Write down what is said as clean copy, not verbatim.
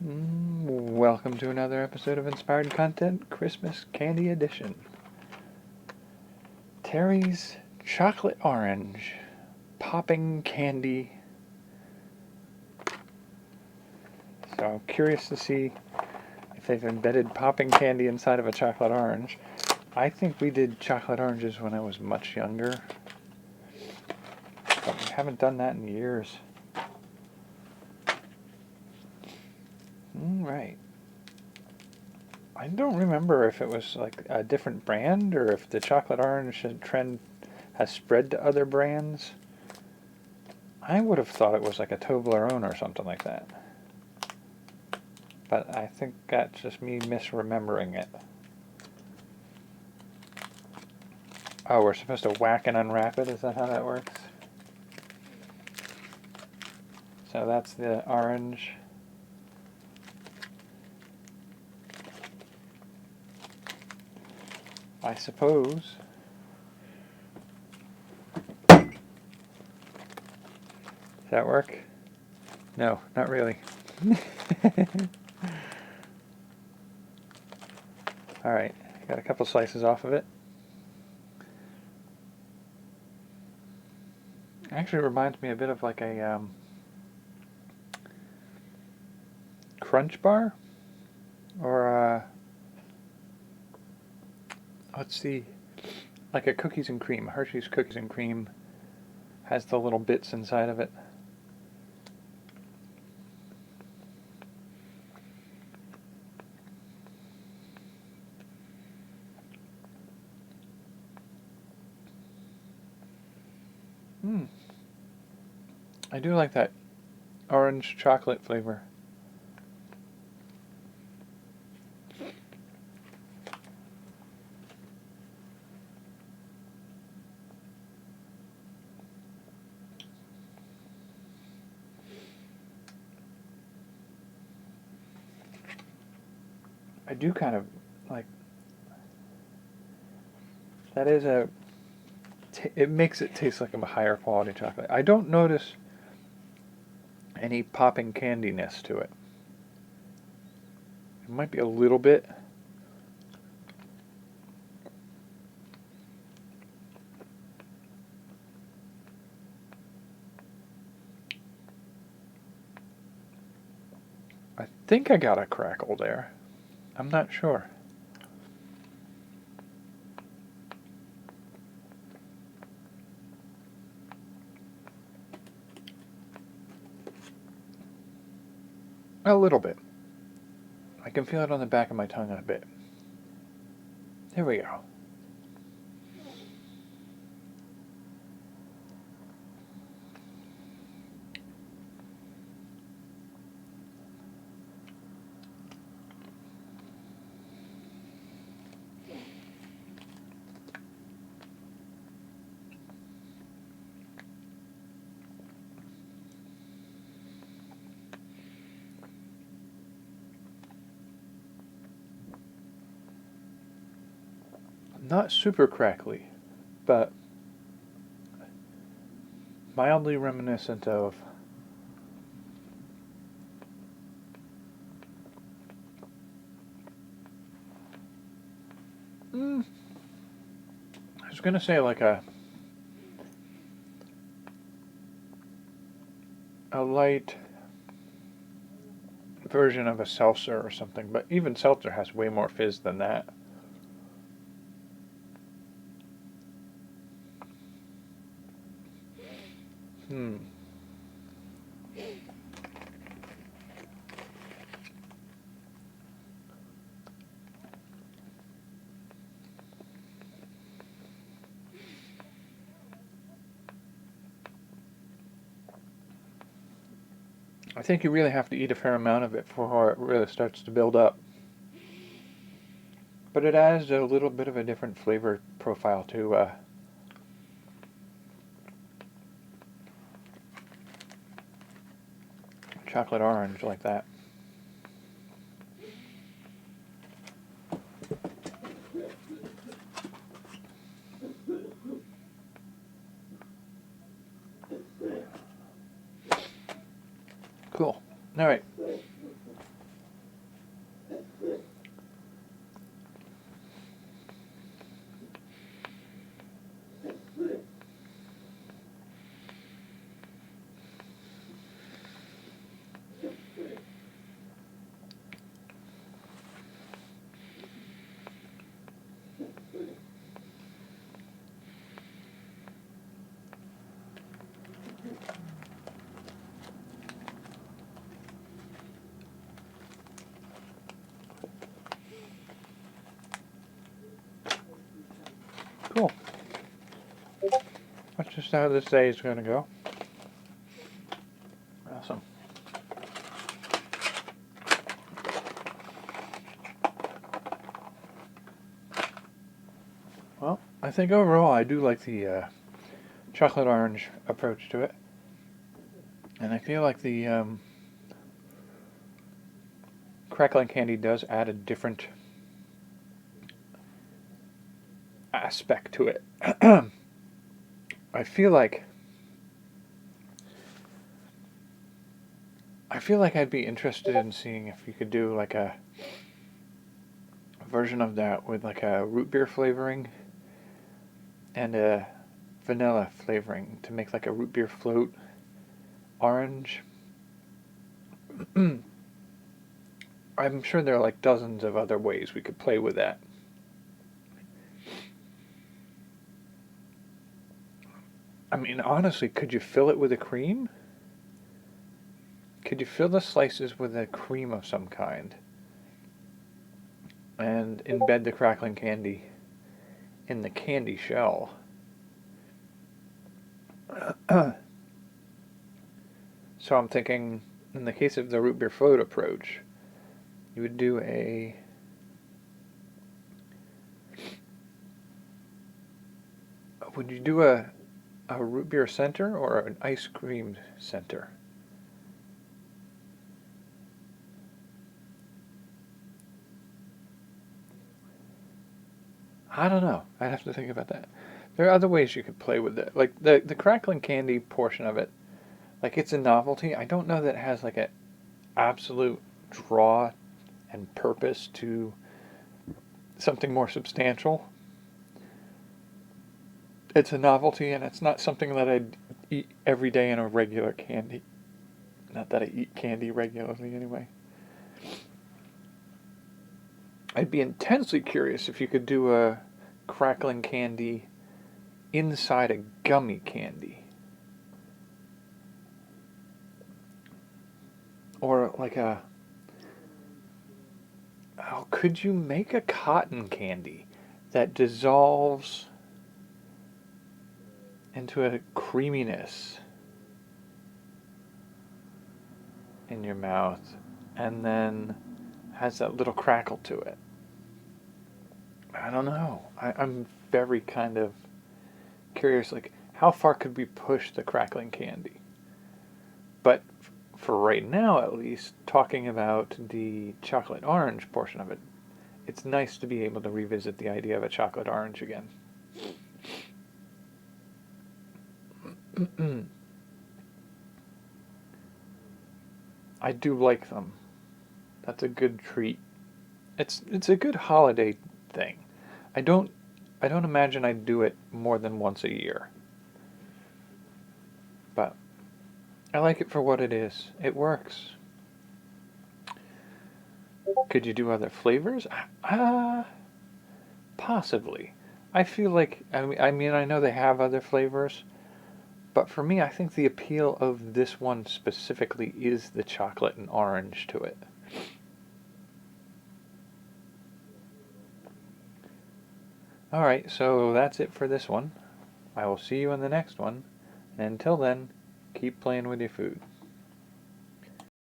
Welcome to another episode of Inspired Content, Christmas Candy Edition. Terry's Chocolate Orange Popping Candy. So I'm curious to see if they've embedded popping candy inside of a chocolate orange. I think we did chocolate oranges when I was much younger, but we haven't done that in years. Right. I don't remember if it was like a different brand or if the chocolate orange trend has spread to other brands. I would have thought it was like a Toblerone or something like that. But I think that's just me misremembering it. Oh, we're supposed to whack and unwrap it? Is that how that works? So that's the orange. I suppose. Does that work? No, not really. Alright, got a couple slices off of it. Actually reminds me a bit of like a Crunch Bar, or let's see, like a cookies and cream. Hershey's Cookies and Cream has the little bits inside of it. I do like that orange chocolate flavor. I do kind of like that. It makes it taste like a higher quality chocolate. I don't notice any popping candiness to it. It might be a little bit. I think I got a crackle there. I'm not sure. A little bit. I can feel it on the back of my tongue a bit. There we go. Not super crackly, but mildly reminiscent of I was gonna say like a light version of a seltzer or something, but even seltzer has way more fizz than that. I think you really have to eat a fair amount of it before it really starts to build up. But it adds a little bit of a different flavor profile to chocolate orange like that. Cool. All right. just how this day is going to go. Awesome. Well, I think overall I do like the chocolate orange approach to it. And I feel like the crackling candy does add a different aspect to it. I feel like I'd be interested in seeing if you could do like a version of that with like a root beer flavoring and a vanilla flavoring to make like a root beer float orange. I'm sure there are like dozens of other ways we could play with that. I mean, honestly, could you fill it with a cream? Could you fill the slices with a cream of some kind and embed the crackling candy in the candy shell? So I'm thinking, in the case of the root beer float approach, you would do would you do a root beer center or an ice cream center? I don't know. I'd have to think about that. There are other ways you could play with it. Like the crackling candy portion of it, like it's a novelty. I don't know that it has like an absolute draw and purpose to something more substantial. It's a novelty and it's not something that I'd eat every day in a regular candy. Not that I eat candy regularly anyway. I'd be intensely curious if you could do a crackling candy inside a gummy candy. Or like could you make a cotton candy that dissolves into a creaminess in your mouth and then has that little crackle to it? I don't know. I'm very kind of curious, like, how far could we push the crackling candy? But for right now, at least, talking about the chocolate orange portion of it, it's nice to be able to revisit the idea of a chocolate orange again. I do like them. That's a good treat. It's a good holiday thing. I don't imagine I'd do it more than once a year. But I like it for what it is. It works. Could you do other flavors? Possibly. I feel like I mean I know they have other flavors, but for me I think the appeal of this one specifically is the chocolate and orange to it. Alright, so that's it for this one. I will see you in the next one, and until then, keep playing with your food.